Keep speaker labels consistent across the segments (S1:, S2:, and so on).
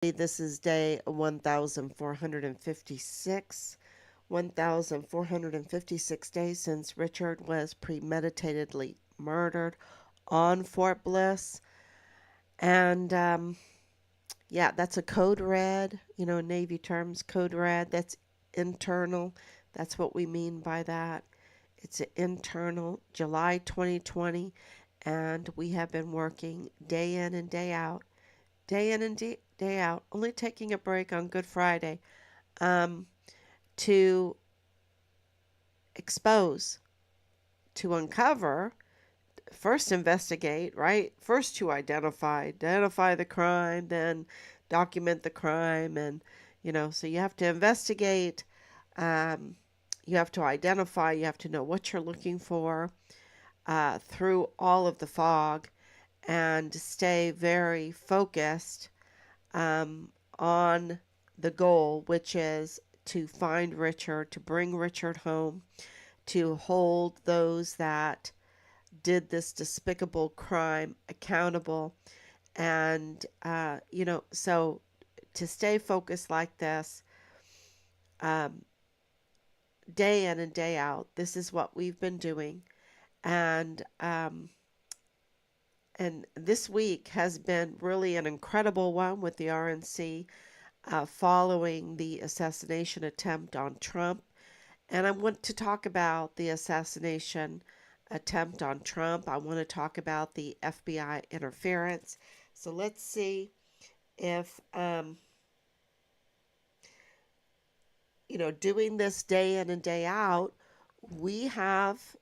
S1: This is day 1456. 1456 days since Richard was premeditatedly murdered on Fort Bliss. And yeah, that's a code red, Navy terms, code red. That's internal. That's what we mean by that. It's an internal, July 2020. And we have been working day in and day in and day out, only taking a break on Good Friday, um, to expose, to uncover, first investigate, right? First to identify the crime, then document the crime, and so you have to investigate, um, you have to identify, you have to know what you're looking for through all of the fog, and stay very focused on the goal, which is to find Richard, to bring Richard home, to hold those that did this despicable crime accountable. And, so to stay focused like this, um, day in and day out, this is what we've been doing. And this week has been really an incredible one with the RNC following the assassination attempt on Trump. And I want to talk about the assassination attempt on Trump. I want to talk about the FBI interference. So let's see if, doing this day in and day out, we have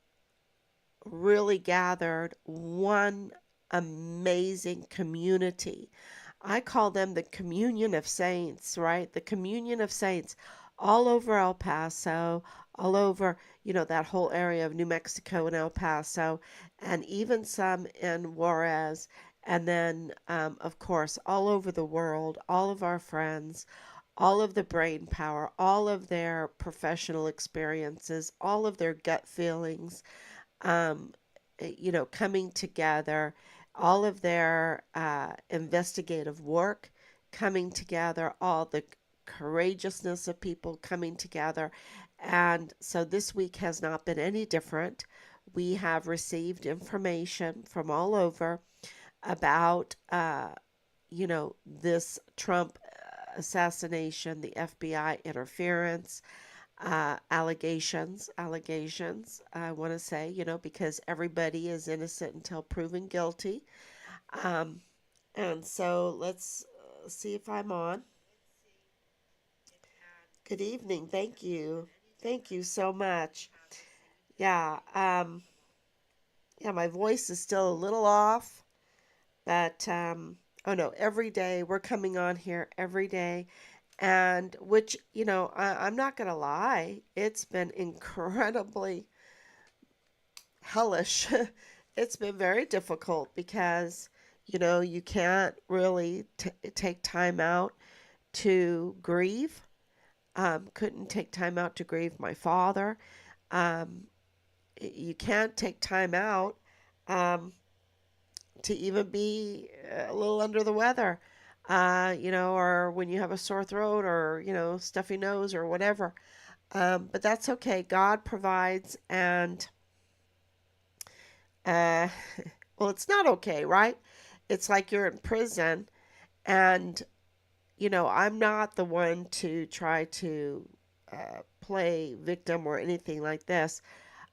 S1: really gathered one amazing community. I call them the communion of saints, right? The communion of saints all over El Paso, all over, that whole area of New Mexico and El Paso, and even some in Juarez. And then, of course, all over the world, all of our friends, all of the brain power, all of their professional experiences, all of their gut feelings, um, coming together, all of their investigative work coming together, all the courageousness of people coming together. And so this week has not been any different. We have received information from all over about, this Trump assassination, the FBI interference, allegations, I want to say, because everybody is innocent until proven guilty. Um, and so let's see if I'm on. Good evening. Thank you. Thank you so much. Yeah. Yeah, my voice is still a little off, but oh no, every day we're coming on here every day. And which, I'm not going to lie, it's been incredibly hellish. It's been very difficult because, you can't really take time out to grieve. Couldn't take time out to grieve my father. Um, you can't take time out um, to even be a little under the weather, or when you have a sore throat or, stuffy nose or whatever. But that's okay. God provides, and uh, well, it's not okay, right? It's like you're in prison, and, I'm not the one to try to play victim or anything like this.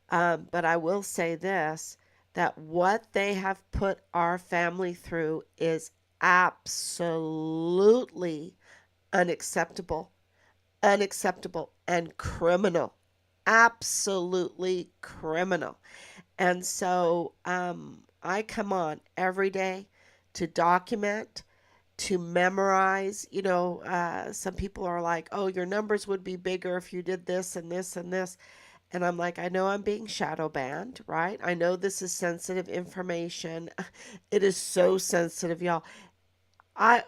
S1: But I will say this, that what they have put our family through is absolutely unacceptable, and criminal. Absolutely criminal. And so I come on every day to document, to memorize. Some people are like, oh, your numbers would be bigger if you did this and this and this. And I'm like, I know I'm being shadow banned, right? I know this is sensitive information. It is so sensitive, y'all. I,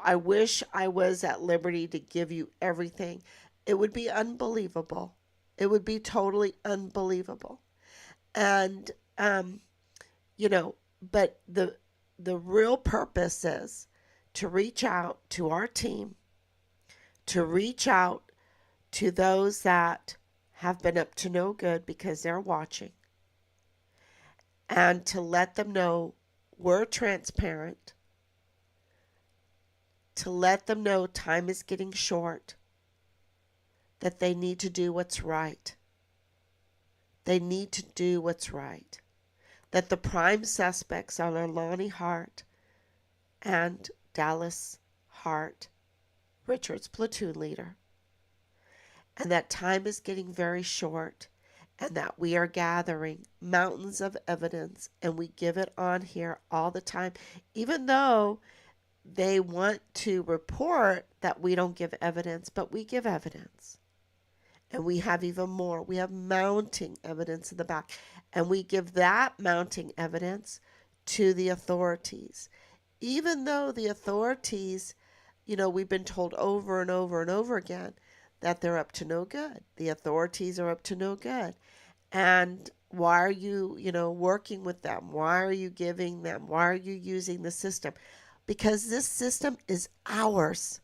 S1: I wish I was at liberty to give you everything. It would be unbelievable. It would be totally unbelievable. And, um, you know, but the real purpose is to reach out to our team, to reach out to those that have been up to no good because they're watching, and to let them know we're transparent, to let them know time is getting short, that they need to do what's right. They need to do what's right. That the prime suspects are Lonnie Hart and Dallas Hart, Richard's platoon leader. And that time is getting very short, and that we are gathering mountains of evidence, and we give it on here all the time, even though they want to report that we don't give evidence, but we give evidence. And we have even more. We have mounting evidence in the back. And we give that mounting evidence to the authorities. Even though the authorities, we've been told over and over and over again that they're up to no good. The authorities are up to no good. And why are you, working with them? Why are you giving them? Why are you using the system? Because this system is ours.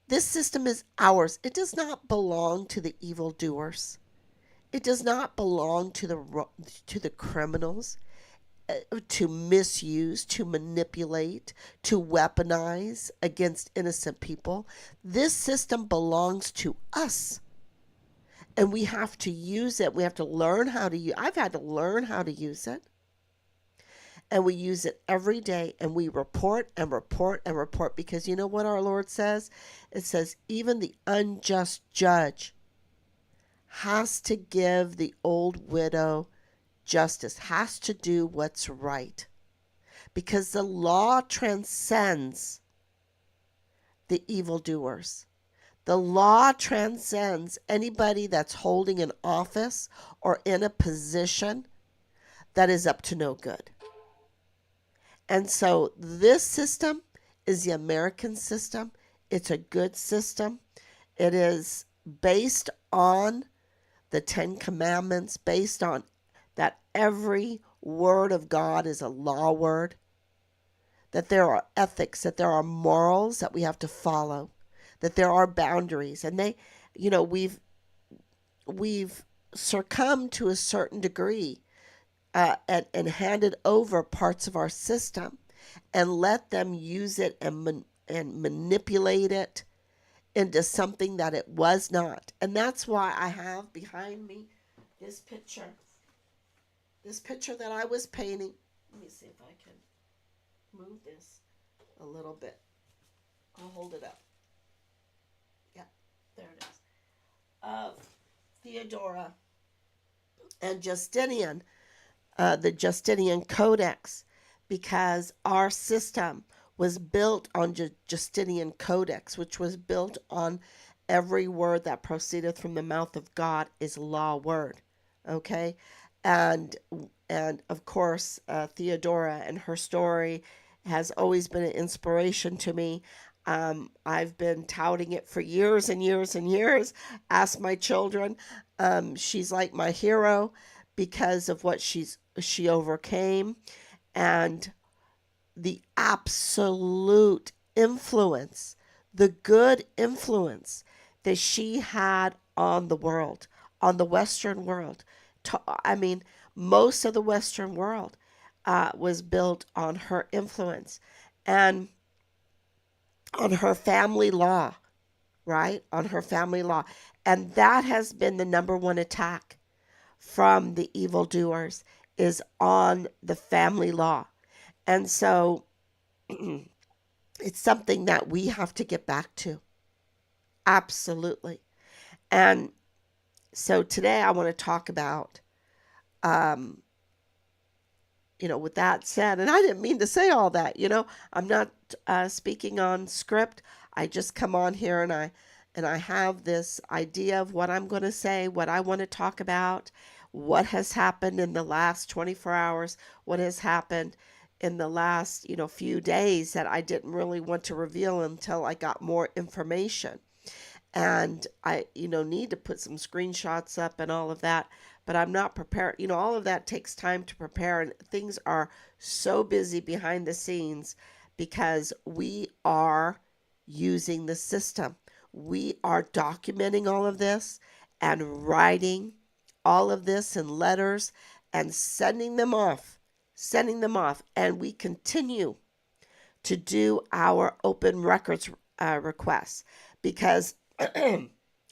S1: This system is ours. It does not belong to the evildoers. It does not belong to the criminals, to misuse, to manipulate, to weaponize against innocent people. This system belongs to us. And we have to use it. We have to learn how to use it. I've had to learn how to use it. And we use it every day, and we report and report and report, because you know what our Lord says? It says even the unjust judge has to give the old widow justice, has to do what's right, because the law transcends the evildoers. The law transcends anybody that's holding an office or in a position that is up to no good. And so this system is the American system. It's a good system. It is based on the Ten Commandments, based on that every word of God is a law word, that there are ethics, that there are morals that we have to follow, that there are boundaries. And we've succumbed to a certain degree, and handed over parts of our system and let them use it and manipulate it into something that it was not. And that's why I have behind me this picture that I was painting. Let me see if I can move this a little bit. I'll hold it up. Yeah, there it is. Of Theodora and Justinian, the Justinian Codex, because our system was built on Justinian Codex, which was built on every word that proceedeth from the mouth of God is law word. Okay, and of course Theodora and her story has always been an inspiration to me. I've been touting it for years and years and years. Ask my children. She's like my hero because of what she overcame, and the absolute influence, the good influence that she had on the world, on the Western world. Most of the Western world was built on her influence and on her family law, right? On her family law. And that has been the number one attack from the evildoers, is on the family law. And so it's something that we have to get back to. Absolutely. And so today I want to talk about, with that said, and I didn't mean to say all that, I'm not speaking on script. I just come on here and I have this idea of what I'm going to say, what I want to talk about, what has happened in the last 24 hours, what has happened in the last, few days that I didn't really want to reveal until I got more information. And I, need to put some screenshots up and all of that, but I'm not prepared. All of that takes time to prepare, and things are so busy behind the scenes because we are using the system. We are documenting all of this and writing all of this in letters and sending them off, and we continue to do our open records requests because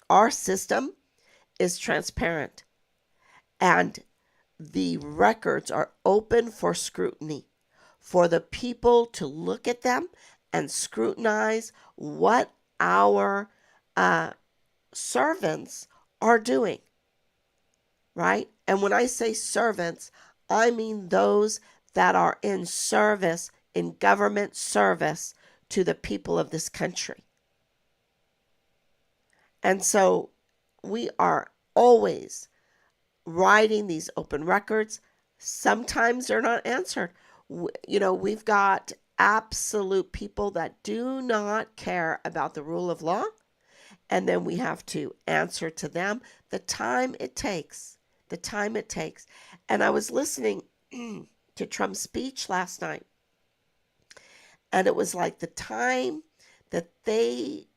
S1: our system is transparent and the records are open for scrutiny, for the people to look at them and scrutinize what our servants are doing, right? And when I say servants, I mean those that are in service, in government service to the people of this country. And so we are always writing these open records. Sometimes they're not answered. We've got absolute people that do not care about the rule of law, and then we have to answer to them the time it takes. And I was listening to Trump's speech last night, and it was like the time that they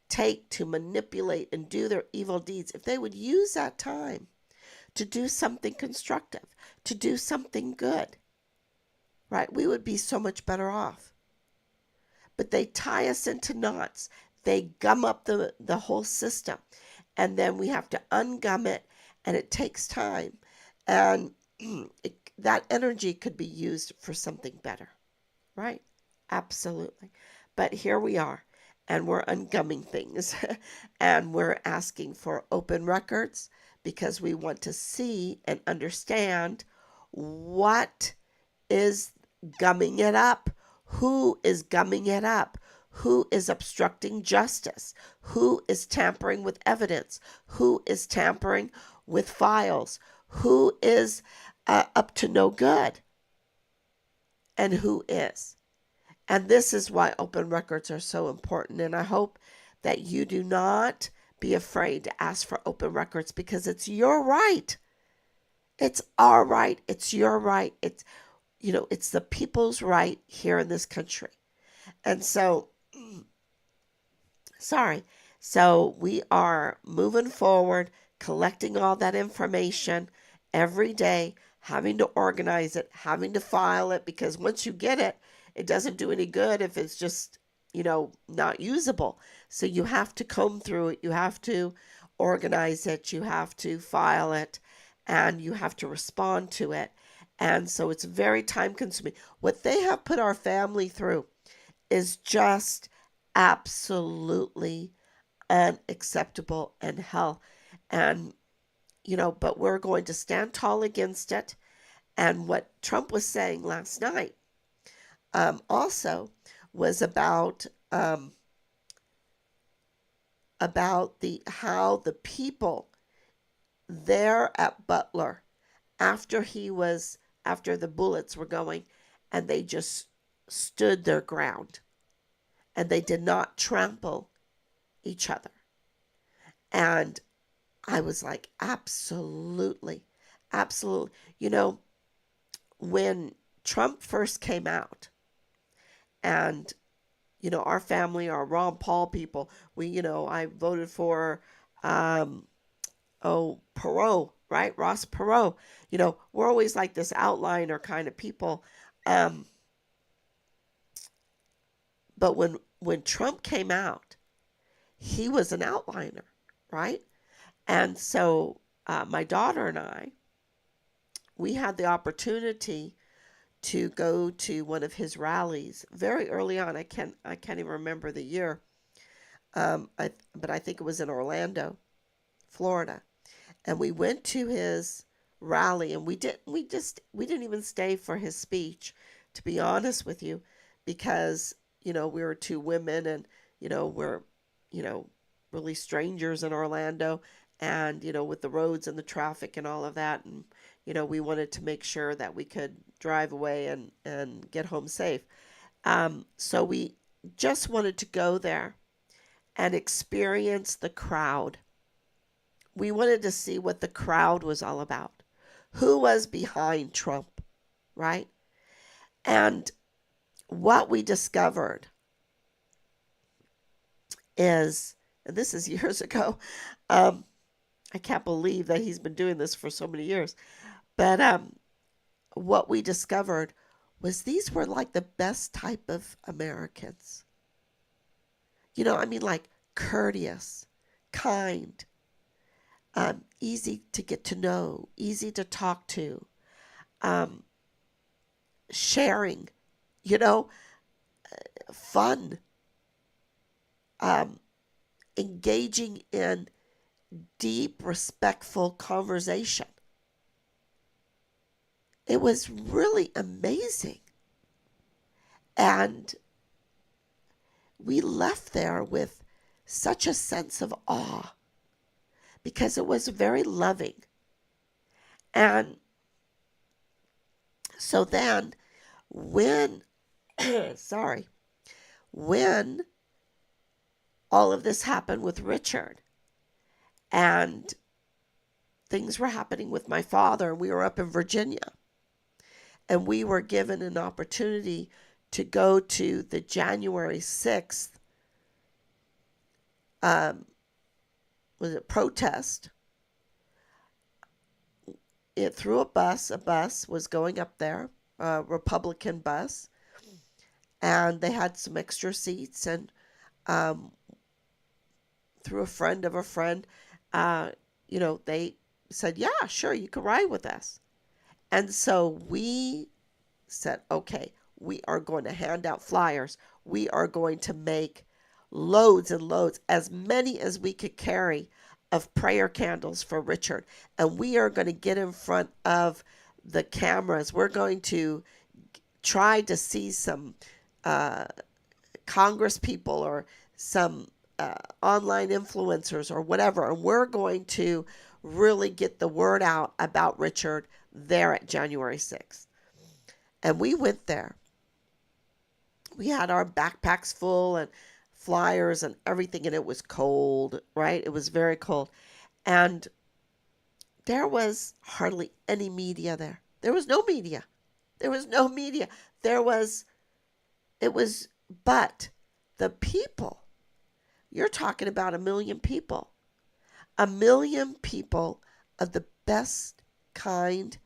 S1: take to manipulate and do their evil deeds, if they would use that time to do something constructive, to do something good, right, we would be so much better off. But they tie us into knots. They gum up the whole system, and then we have to ungum it, and it takes time. And that energy could be used for something better, right? Absolutely. But here we are, and we're ungumming things, and we're asking for open records because we want to see and understand what is gumming it up, who is gumming it up, who is obstructing justice, who is tampering with evidence, who is tampering with files, who is up to no good, and who is. And this is why open records are so important. And I hope that you do not be afraid to ask for open records because it's your right. It's our right. It's your right. It's the people's right here in this country. And so, So we are moving forward, collecting all that information every day, having to organize it, having to file it, because once you get it, it doesn't do any good if it's just, not usable. So you have to comb through it. You have to organize it. You have to file it, and you have to respond to it. And so it's very time consuming. What they have put our family through is just absolutely unacceptable and hell. And, but we're going to stand tall against it. And what Trump was saying last night also was about how the people there at Butler, after the bullets were going, and they just stood their ground, and they did not trample each other. And I was like, absolutely, absolutely. When Trump first came out, and our family are Ron Paul people. I voted for Perot, right? Ross Perot. We're always like this outliner kind of people. But when Trump came out, he was an outliner, right? And so my daughter and I, we had the opportunity to go to one of his rallies very early on. I can't even remember the year, but I think it was in Orlando, Florida, and we went to his rally, and we didn't even stay for his speech, to be honest with you, because we were two women, and we're really strangers in Orlando, and with the roads and the traffic and all of that, and we wanted to make sure that we could drive away and get home safe. So we just wanted to go there and experience the crowd. We wanted to see what the crowd was all about. Who was behind Trump, right? And what we discovered is, and this is years ago, I can't believe that he's been doing this for so many years, but what we discovered was these were like the best type of Americans. I mean, like courteous, kind, easy to get to know, easy to talk to, um, sharing, you know, fun, um, engaging in deep, respectful conversation. It was really amazing. And we left there with such a sense of awe because it was very loving. And so then when, sorry, when all of this happened with Richard and things were happening with my father, we were up in Virginia and we were given an opportunity to go to the January 6th protest. It through a bus was going up there, a Republican bus, and they had some extra seats, and through a friend of a friend, they said, yeah, sure, you can ride with us. And so we said, okay, we are going to hand out flyers. We are going to make loads and loads, as many as we could carry, of prayer candles for Richard. And we are going to get in front of the cameras. We're going to try to see some Congress people or some online influencers or whatever. And we're going to really get the word out about Richard there at January 6th. And we went there. We had our backpacks full and flyers and everything, and it was cold, right? It was very cold. And there was hardly any media there. There was no media. There was no media. But the people, you're talking about 1 million people. 1 million people of the best kind,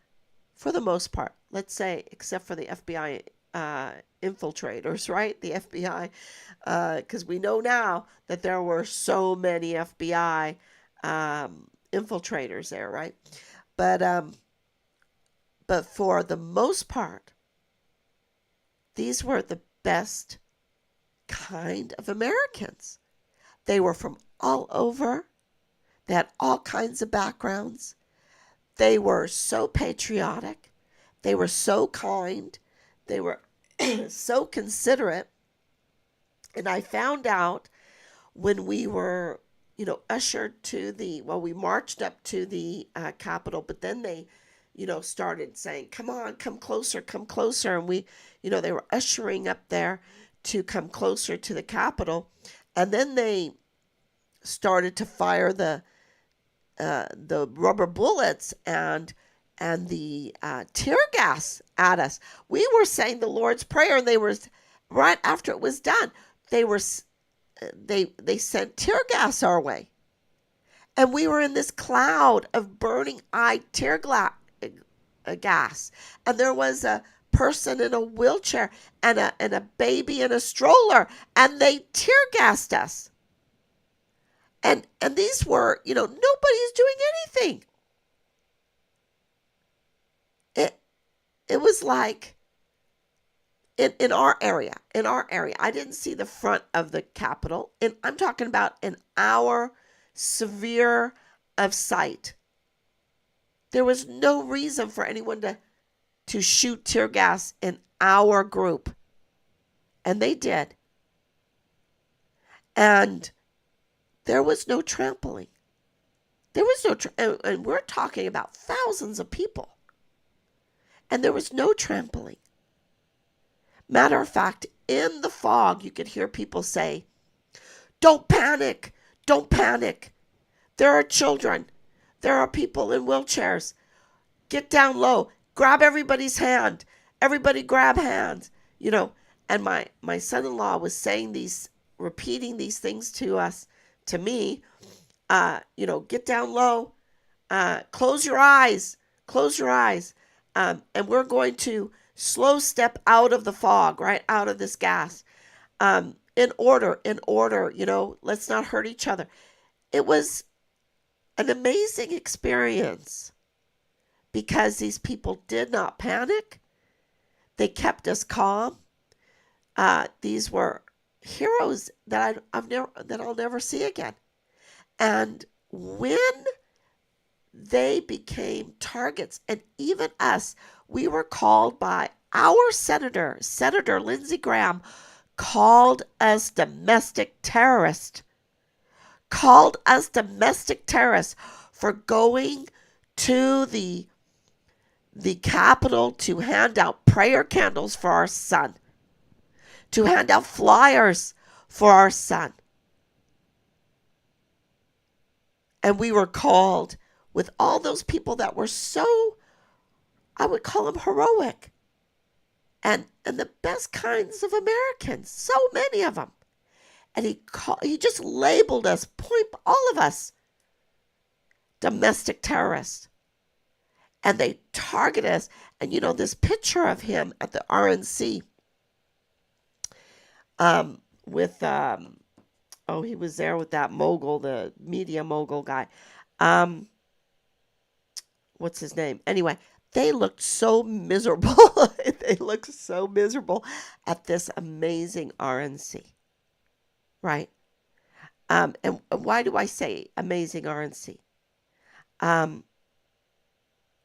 S1: for the most part, let's say, except for the FBI infiltrators, right? The FBI, because we know now that there were so many FBI infiltrators there, right? But for the most part, these were the best kind of Americans. They were from all over. They had all kinds of backgrounds. They were so patriotic. They were so kind. They were so considerate. And I found out when we were, ushered to we marched up to the Capitol, but then they, started saying, come on, come closer. And we, they were ushering up there to come closer to the Capitol. And then they started to fire the rubber bullets and the tear gas at us. We were saying the Lord's Prayer, and they were right after it was done. They sent tear gas our way, and we were in this cloud of burning tear gas, and there was a person in a wheelchair and a baby in a stroller, and they tear gassed us. And these were, nobody's doing anything. It was like in our area, I didn't see the front of the Capitol. And I'm talking about in our sphere of sight. There was no reason for anyone to shoot tear gas in our group. And they did. And there was no trampling. There was no, and we're talking about thousands of people. And there was no trampling. Matter of fact, in the fog, you could hear people say, don't panic, don't panic. There are children. There are people in wheelchairs. Get down low. Grab everybody's hand. Everybody grab hands. And my son-in-law was saying these, repeating these things to us, to me, get down low, close your eyes, close your eyes. And we're going to slow step out of the fog, right? Out of this gas. In order, let's not hurt each other. It was an amazing experience because these people did not panic. They kept us calm. These were heroes that I'll never see again. And when they became targets, and even us, we were called by our Senator Lindsey Graham, called us domestic terrorists. Called us domestic terrorists for going to the Capitol to hand out prayer candles for our son, to hand out flyers for our son. And we were called with all those people that were so, I would call them heroic, and the best kinds of Americans, so many of them. And he just labeled us, all of us, domestic terrorists. And they targeted us. And this picture of him at the RNC with, he was there with that mogul, the media mogul guy. What's his name? Anyway, they looked so miserable. They looked so miserable at this amazing RNC. Right? And why do I say amazing RNC?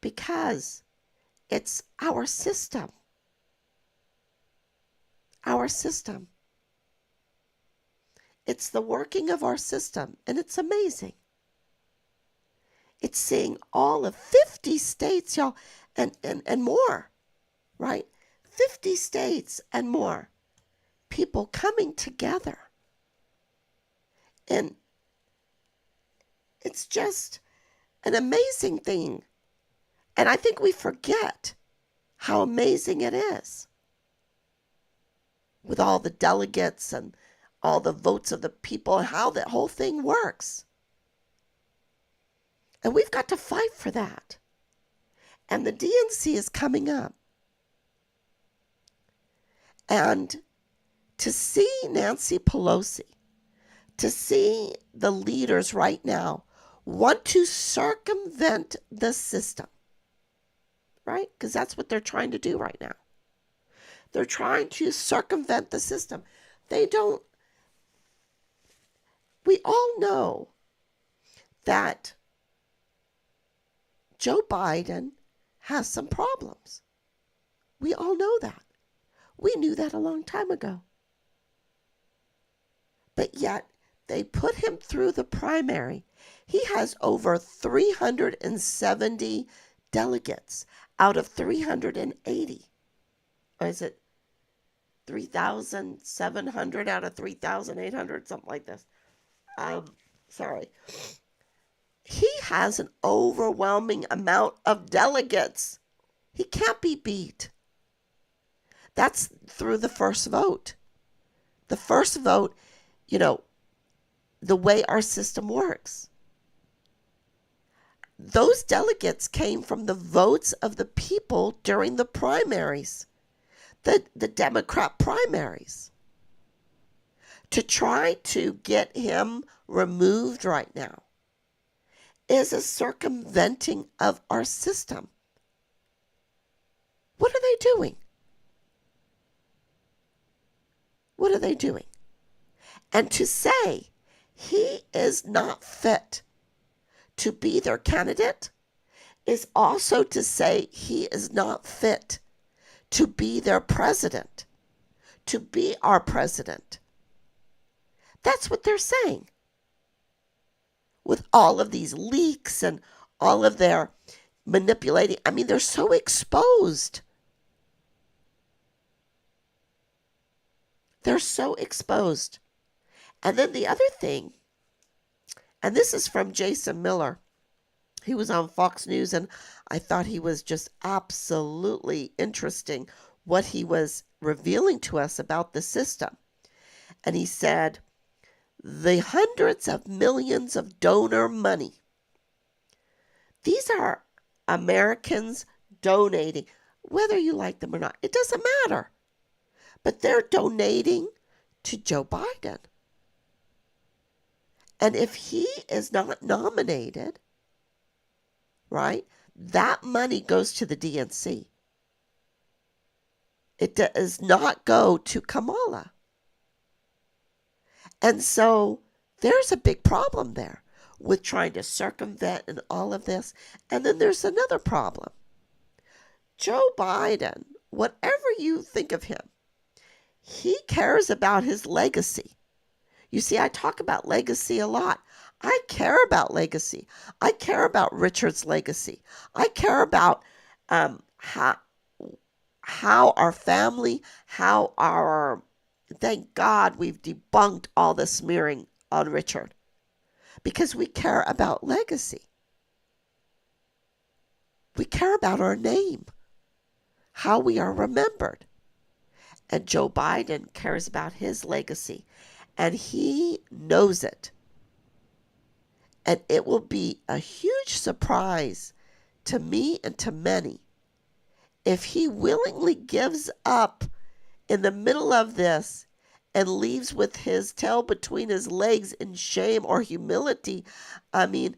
S1: Because it's our system. Our system. It's the working of our system, and it's amazing. It's seeing all of 50 states, y'all, and more, right? 50 states and more. People coming together. And it's just an amazing thing. And I think we forget how amazing it is. With all the delegates and all the votes of the people and how that whole thing works. And we've got to fight for that. And the DNC is coming up. And to see Nancy Pelosi, to see the leaders right now want to circumvent the system, right? Because that's what they're trying to do right now. They're trying to circumvent the system. We all know that Joe Biden has some problems. We all know that. We knew that a long time ago. But yet, they put him through the primary. He has over 370 delegates out of 380. Or is it 3,700 out of 3,800? Something like this. Sorry. He has an overwhelming amount of delegates. He can't be beat. That's through the first vote. The first vote, the way our system works. Those delegates came from the votes of the people during the primaries, the Democrat primaries. To try to get him removed right now is a circumventing of our system. What are they doing? What are they doing? And to say he is not fit to be their candidate is also to say he is not fit to be their president, to be our president. That's what they're saying. With all of these leaks and all of their manipulating, they're so exposed. They're so exposed. And then the other thing, and this is from Jason Miller. He was on Fox News, and I thought he was just absolutely interesting what he was revealing to us about the system. And he said, the hundreds of millions of donor money. These are Americans donating, whether you like them or not. It doesn't matter. But they're donating to Joe Biden. And if he is not nominated, right, that money goes to the DNC. It does not go to Kamala. And so there's a big problem there with trying to circumvent and all of this. And then there's another problem. Joe Biden, whatever you think of him, he cares about his legacy. You see, I talk about legacy a lot. I care about legacy. I care about Richard's legacy. I care about how our family, thank God we've debunked all the smearing on Richard, because we care about legacy. We care about our name, how we are remembered. And Joe Biden cares about his legacy, and he knows it. And it will be a huge surprise to me and to many if he willingly gives up in the middle of this and leaves with his tail between his legs in shame or humility. I mean,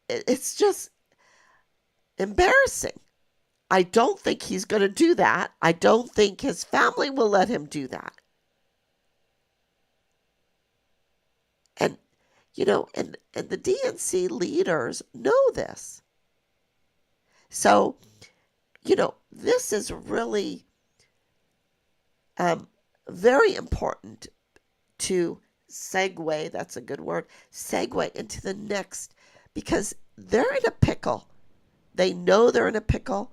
S1: it's just embarrassing. I don't think he's going to do that. I don't think his family will let him do that. And, and the DNC leaders know this. So, this is really very important to segue, that's a good word, segue into the next, because they're in a pickle. They know they're in a pickle.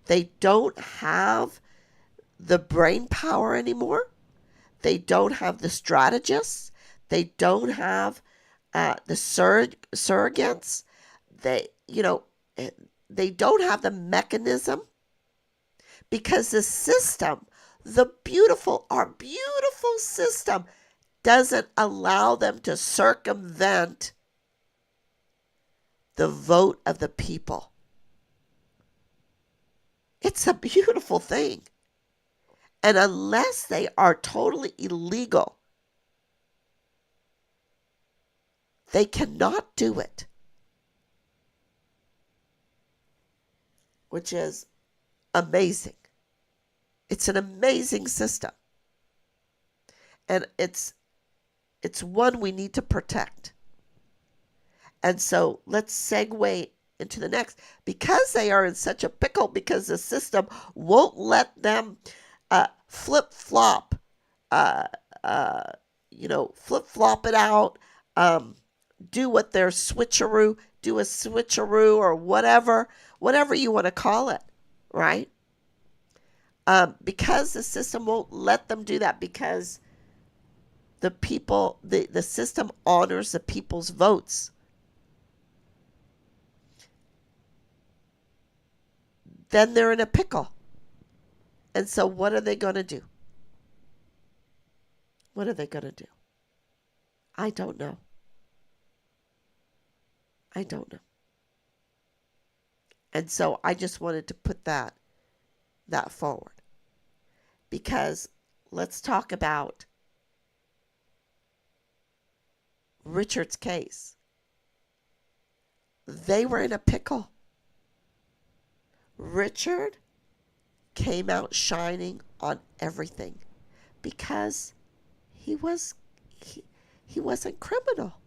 S1: They don't have the brain power anymore. They don't have the strategists. They don't have the surrogates. They don't have the mechanism, because the system, our beautiful system, doesn't allow them to circumvent the vote of the people. It's a beautiful thing. And unless they are totally illegal, they cannot do it. Which is amazing. It's an amazing system. And it's one we need to protect. And so let's segue into the next. Because they are in such a pickle, because the system won't let them flip-flop it out, do what their switcheroo, do a switcheroo or whatever you want to call it, right? Because the system won't let them do that, because the people, the system honors the people's votes. Then they're in a pickle. And so what are they going to do? What are they going to do? I don't know. I don't know. And so I just wanted to put that forward. Because let's talk about Richard's case. They were in a pickle. Richard came out shining on everything because he wasn't criminal.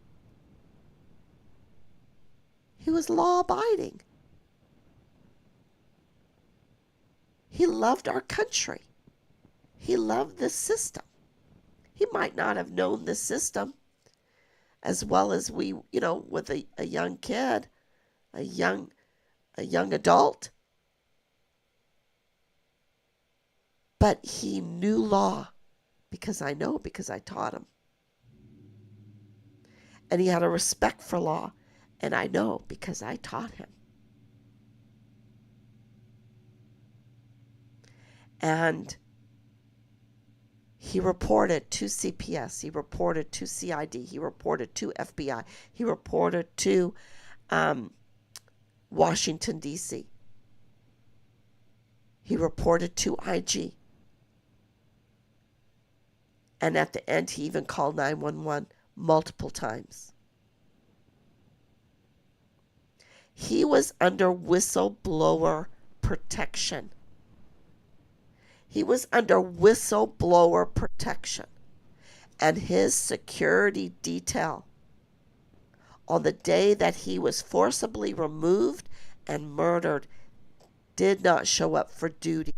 S1: He was law-abiding. He loved our country. He loved the system. He might not have known the system as well as we, with a young kid, a young adult. But he knew law because I taught him. And he had a respect for law, and I know because I taught him. And he reported to CPS, he reported to CID, he reported to FBI, he reported to Washington, D.C. He reported to IG. And at the end, he even called 911 multiple times. He was under whistleblower protection. He was under whistleblower protection. And his security detail, on the day that he was forcibly removed and murdered, did not show up for duty.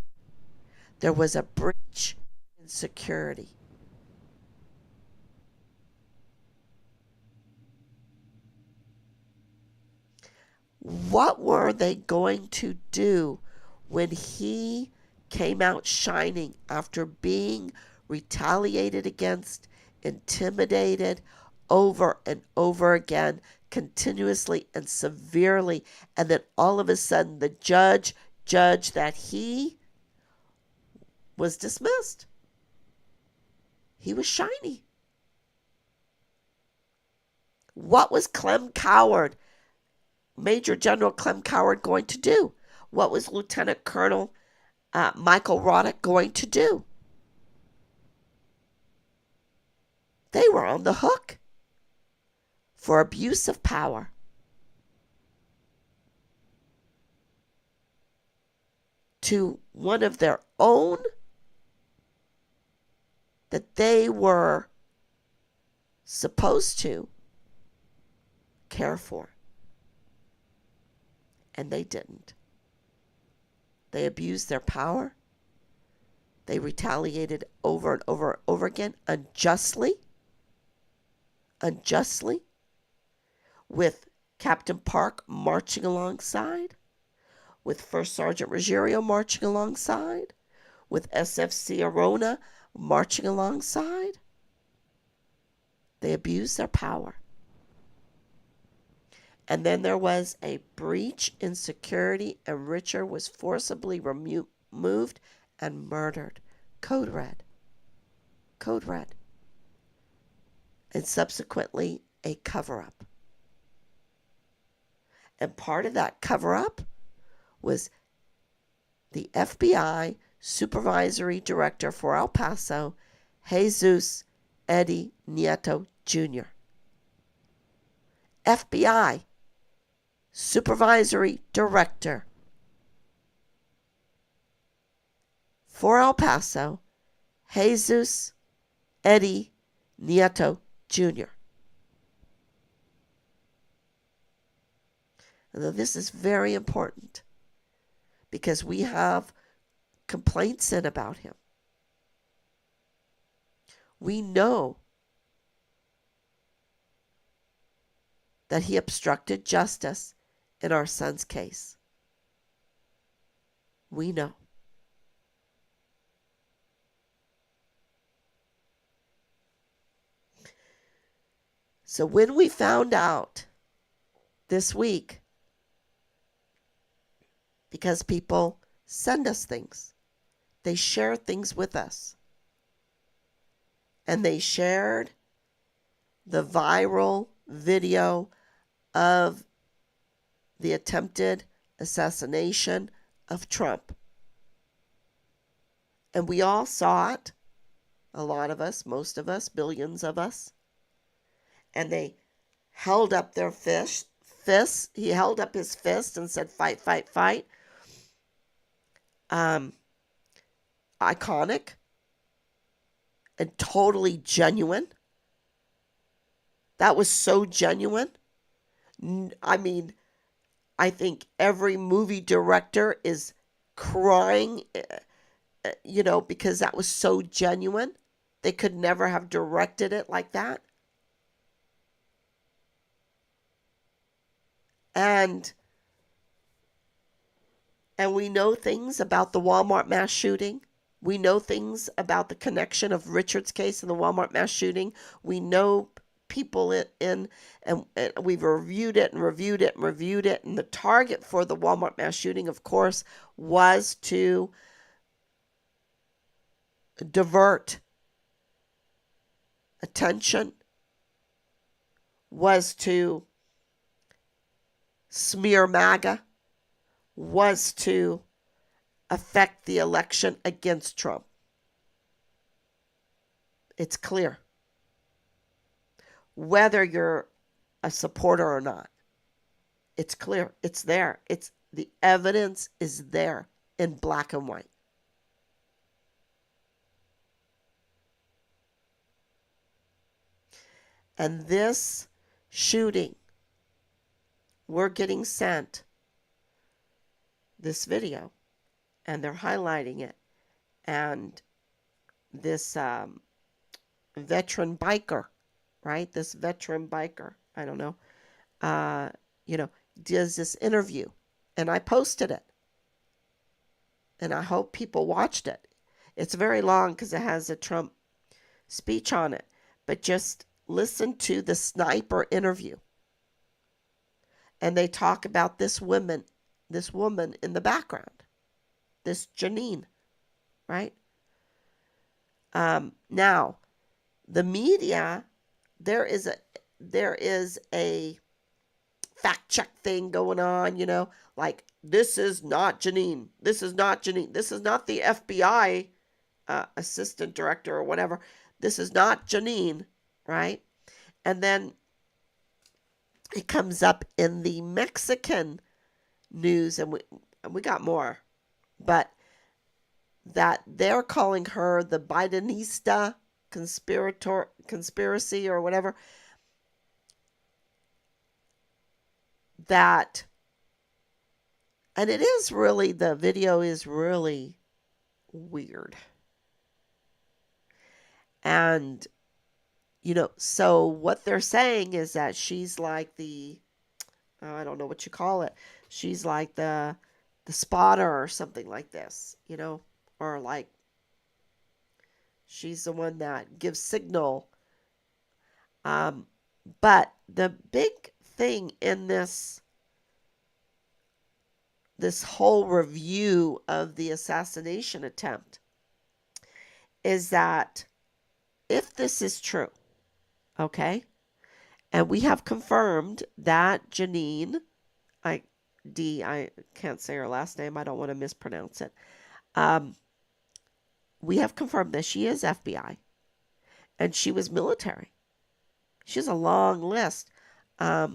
S1: There was a breach in security. What were they going to do when he came out shining after being retaliated against, intimidated over and over again, continuously and severely, and then all of a sudden the judge judged that he was dismissed? He was shiny. What was Clem Coward, Major General Clem Coward, going to do? What was Lieutenant Colonel Michael Roddick going to do? They were on the hook for abuse of power. To one of their own that they were supposed to care for. And they didn't. They abused their power. They retaliated over and over and over again, unjustly, with Captain Park marching alongside, with First Sergeant Ruggiero marching alongside, with SFC Arona marching alongside. They abused their power. And then there was a breach in security, and Richard was forcibly removed and murdered. Code red. Code red. And subsequently, a cover-up. And part of that cover-up was the FBI Supervisory Director for El Paso, Jesus Eddie Nieto Jr. FBI Supervisory Director for El Paso, Jesus Eddie Nieto Jr. And this is very important because we have complaints in about him. We know that he obstructed justice in our son's case. We know. So when we found out this week, because people send us things, they share things with us, and they shared the viral video of the attempted assassination of Trump. And we all saw it, a lot of us, most of us, billions of us. And they held up their fists. He held up his fist and said, "Fight, fight, fight." Iconic and totally genuine. That was so genuine. I mean, I think every movie director is crying, because that was so genuine. They could never have directed it like that. And we know things about the Walmart mass shooting. We know things about the connection of Richard's case and the Walmart mass shooting. We know people and we've reviewed it. And the target for the Walmart mass shooting, of course, was to divert attention, was to smear MAGA, was to affect the election against Trump. It's clear. Whether you're a supporter or not, it's clear. It's there. The evidence is there in black and white. And this shooting, we're getting sent this video, and they're highlighting it. And this veteran biker, right? This veteran biker, I don't know, does this interview. And I posted it. And I hope people watched it. It's very long because it has a Trump speech on it. But just listen to the sniper interview. And they talk about this woman in the background. This Janine, right? Now, the media, there is a fact check thing going on, like, this is not Janine. This is not Janine. This is not the FBI assistant director or whatever. This is not Janine, right? And then it comes up in the Mexican news, and we got more, but that they're calling her the Bidenista conspiracy or whatever. That, and it is really, the video is really weird. And, so what they're saying is that she's like I don't know what you call it. She's like the spotter or something like this, or like she's the one that gives signal. But the big thing in this whole review of the assassination attempt is that if this is true, okay, and we have confirmed that Janine, I can't say her last name, I don't want to mispronounce it. We have confirmed that she is FBI and she was military. She has a long list. I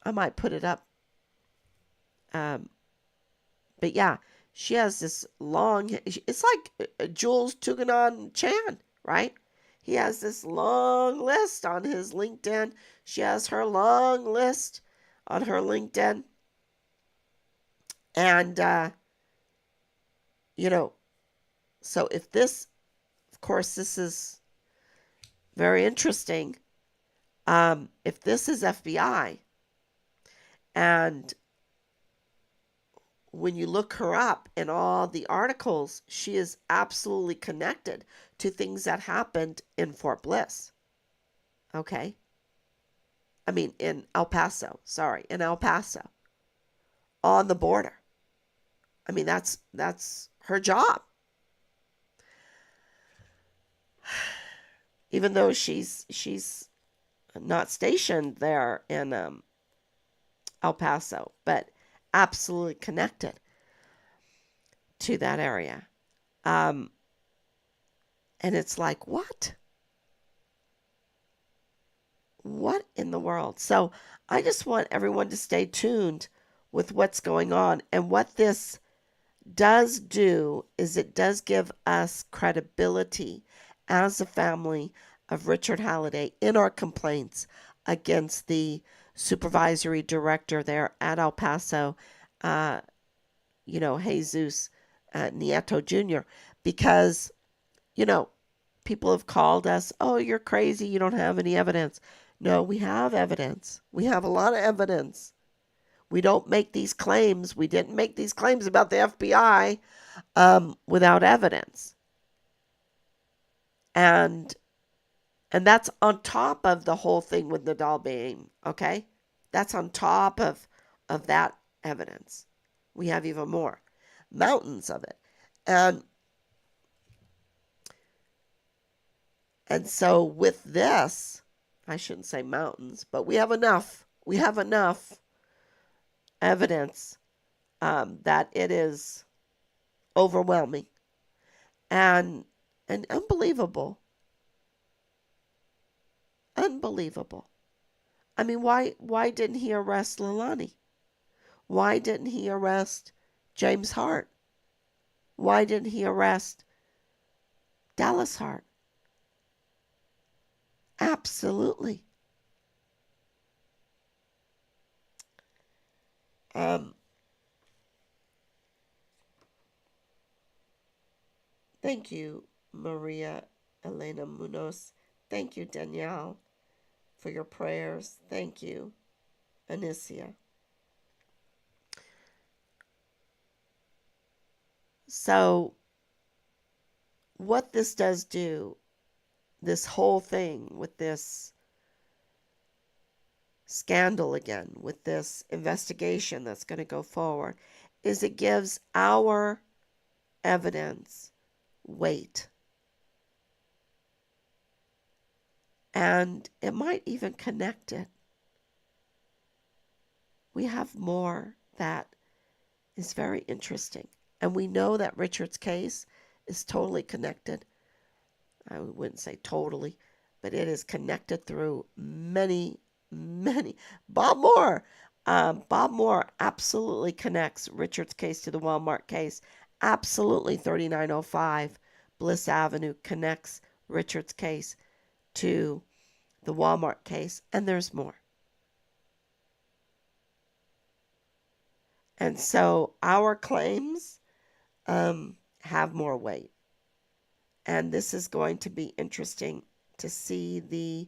S1: might put it up. But yeah, she has this long, it's like Jules Tuganon Chan, right? He has this long list on his LinkedIn. She has her long list on her LinkedIn. And, so if this, of course, this is very interesting. If this is FBI, and when you look her up in all the articles, she is absolutely connected to things that happened in Fort Bliss. Okay? I mean, in El Paso. On the border. I mean, that's her job. Even though she's not stationed there in El Paso, but absolutely connected to that area. And it's like, what? What in the world? So I just want everyone to stay tuned with what's going on. And what this does do is it does give us credibility as a family of Richard Halliday in our complaints against the supervisory director there at El Paso, Jesus Nieto Jr., because, people have called us, oh, you're crazy, you don't have any evidence. No, we have evidence. We have a lot of evidence. We don't make these claims. We didn't make these claims about the FBI without evidence. And that's on top of the whole thing with Nadal Bain, okay? That's on top of that evidence. We have even more. Mountains of it. And And so with this, I shouldn't say mountains, but we have enough. We have enough evidence that it is overwhelming and unbelievable. Unbelievable. I mean, why didn't he arrest Leilani? Why didn't he arrest James Hart? Why didn't he arrest Dallas Hart? Absolutely. Um, Thank you, Maria Elena Munoz. Thank you, Danielle, for your prayers. Thank you, Anicia. So, what this does do, this whole thing with this scandal again, with this investigation that's going to go forward, is it gives our evidence weight. And it might even connect it. We have more that is very interesting. And we know that Richard's case is totally connected. I wouldn't say totally, but it is connected through many, many. Bob Moore absolutely connects Richard's case to the Walmart case. Absolutely 3905 Bliss Avenue connects Richard's case to the Walmart case, and there's more. And so our claims have more weight. And this is going to be interesting to see the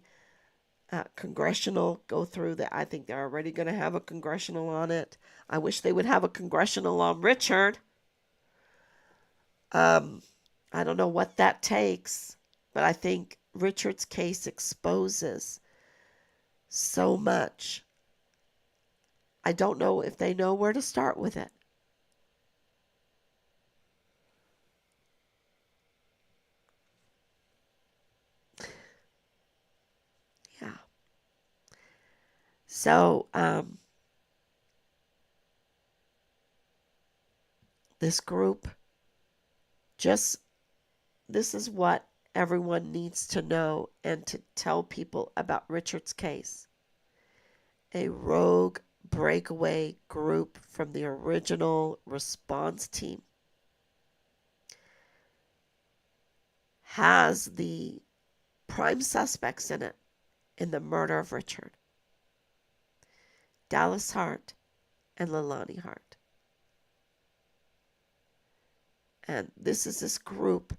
S1: congressional go through that. I think they're already going to have a congressional on it. I wish they would have a congressional on Richard. I don't know what that takes, but I think Richard's case exposes so much. I don't know if they know where to start with it. Yeah. So, this group, this is what everyone needs to know and to tell people about Richard's case. A rogue breakaway group from the original response team has the prime suspects in it in the murder of Richard: Dallas Hart and Leilani Hart. And this is this group: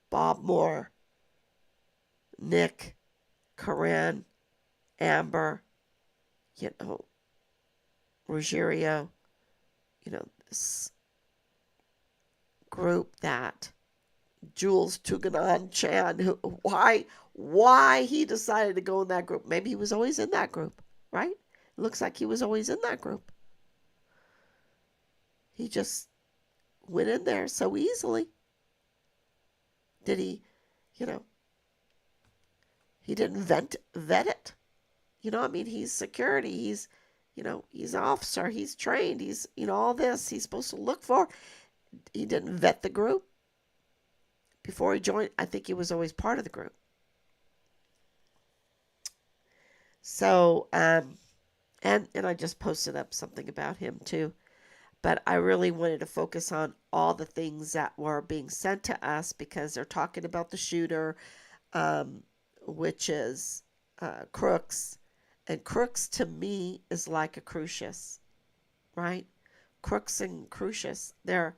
S1: Bob Moore, Nick, Corinne, Amber, Ruggiero, this group that Jules Tuganon Chan, why he decided to go in that group. Maybe he was always in that group, right? It looks like he was always in that group. He just went in there so easily. Did he, he didn't vet it. He's security. He's an officer. He's trained. He's, all this he's supposed to look for. He didn't vet the group before he joined. I think he was always part of the group. So, and I just posted up something about him too. But I really wanted to focus on all the things that were being sent to us because they're talking about the shooter, which is Crooks. And Crooks to me is like a Crucius, right? Crooks and Crucius, they're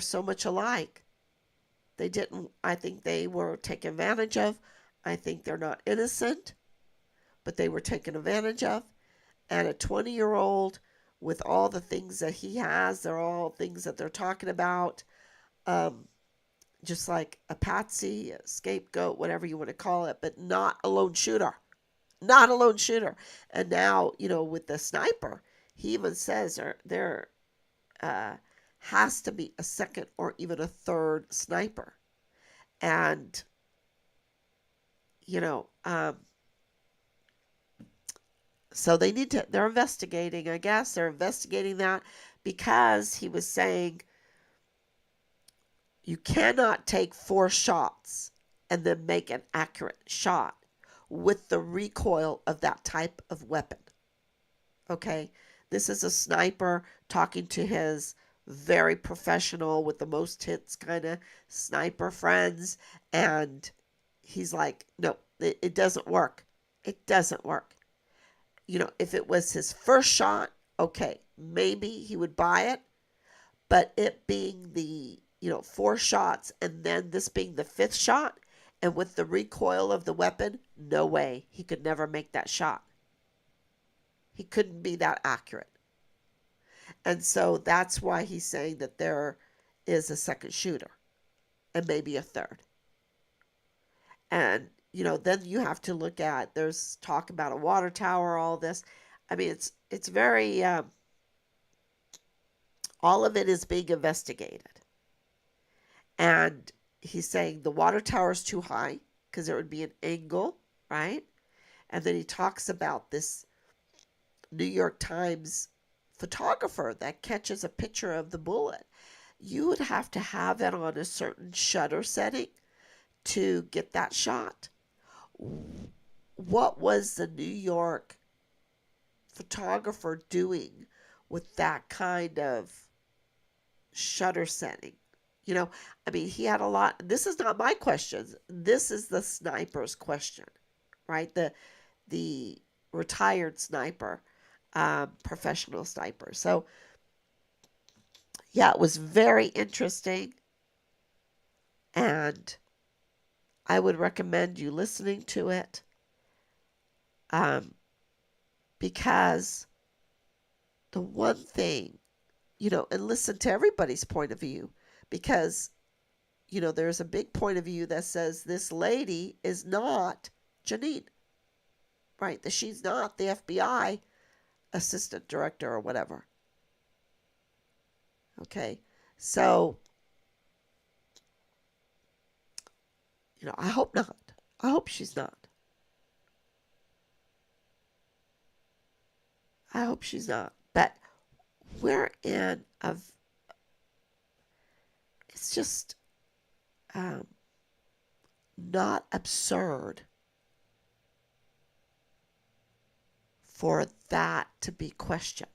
S1: so much alike. I think they were taken advantage of. I think they're not innocent, but they were taken advantage of. And a 20-year-old with all the things that he has, they're all things that they're talking about. Just like a patsy, a scapegoat, whatever you want to call it, but not a lone shooter. Not a lone shooter. And now, with the sniper, he even says there has to be a second or even a third sniper. And, you know, so they're investigating, I guess. They're investigating that because he was saying you cannot take 4 shots and then make an accurate shot with the recoil of that type of weapon. Okay? This is a sniper talking to his very professional with the most hits kind of sniper friends, and he's like, no, it doesn't work. It doesn't work. If it was his first shot, okay, maybe he would buy it, but it being the 4 shots and then this being the 5th shot, and with the recoil of the weapon, no way. He could never make that shot. He couldn't be that accurate. And so that's why he's saying that there is a second shooter and maybe a third. And, then you have to look at, there's talk about a water tower, all this. I mean, it's very, all of it is being investigated. And he's saying the water tower is too high because there would be an angle, right? And then he talks about this New York Times photographer that catches a picture of the bullet. You would have to have it on a certain shutter setting to get that shot. What was the New York photographer doing with that kind of shutter setting? I mean, he had a lot. This is not my questions. This is the sniper's question, right? The retired sniper, professional sniper. So, yeah, it was very interesting. And I would recommend you listening to it, because the one thing, and listen to everybody's point of view, because, there's a big point of view that says this lady is not Janine, right? That she's not the FBI assistant director or whatever. Okay, so, I hope not. I hope she's not. I hope she's not. But we're in a, it's just not absurd for that to be questioned,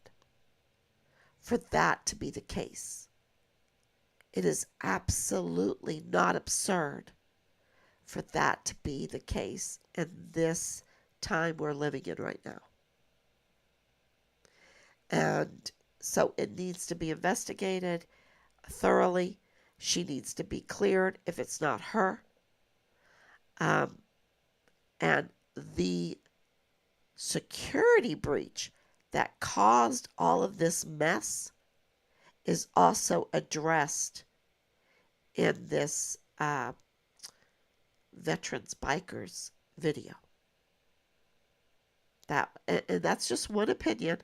S1: for that to be the case. It is absolutely not absurd for that to be the case in this time we're living in right now. And so it needs to be investigated thoroughly. She needs to be cleared if it's not her. And the security breach that caused all of this mess is also addressed in this veterans bikers video. And that's just one opinion,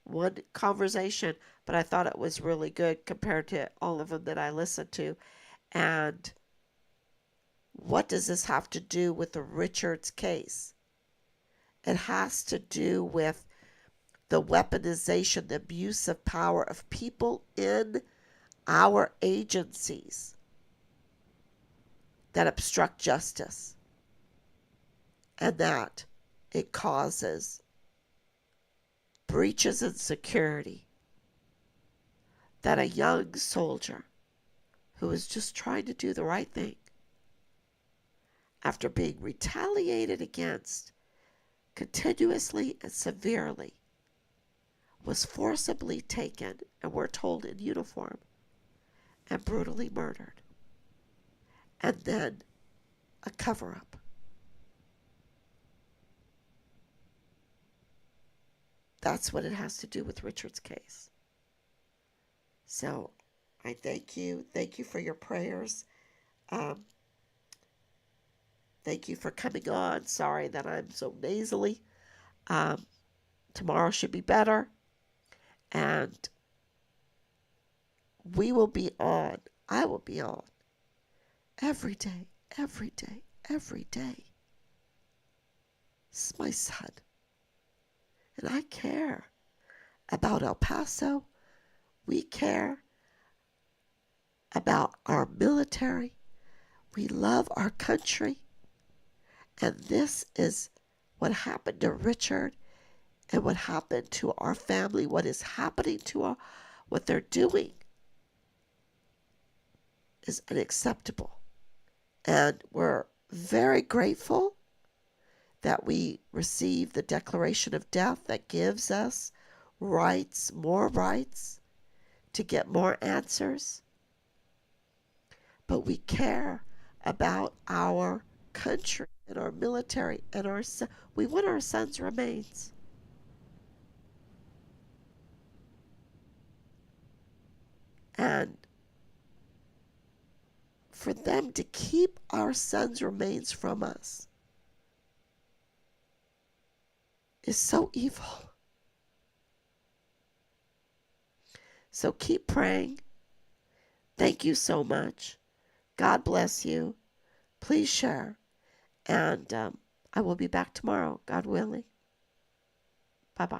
S1: one conversation, but I thought it was really good compared to all of them that I listened to. And what does this have to do with the Richards case? It has to do with the weaponization, the abuse of power of people in our agencies that obstruct justice, and that it causes breaches in security, that a young soldier who is just trying to do the right thing, after being retaliated against continuously and severely, was forcibly taken, and we're told in uniform, and brutally murdered. And then a cover-up. That's what it has to do with Richard's case. So I thank you. Thank you for your prayers. Thank you for coming on. Sorry that I'm so nasally. Tomorrow should be better. And we will be on. I will be on every day, every day, every day. This is my son. And I care about El Paso. We care about our military. We love our country. And this is what happened to Richard and what happened to our family, what is happening to what they're doing is unacceptable. And we're very grateful that we received the declaration of death that gives us rights, more rights to get more answers. But we care about our country and our military and we want our sons' remains. And for them to keep our sons' remains from us is so evil. So keep praying. Thank you so much. God bless you. Please share. And I will be back tomorrow, God willing.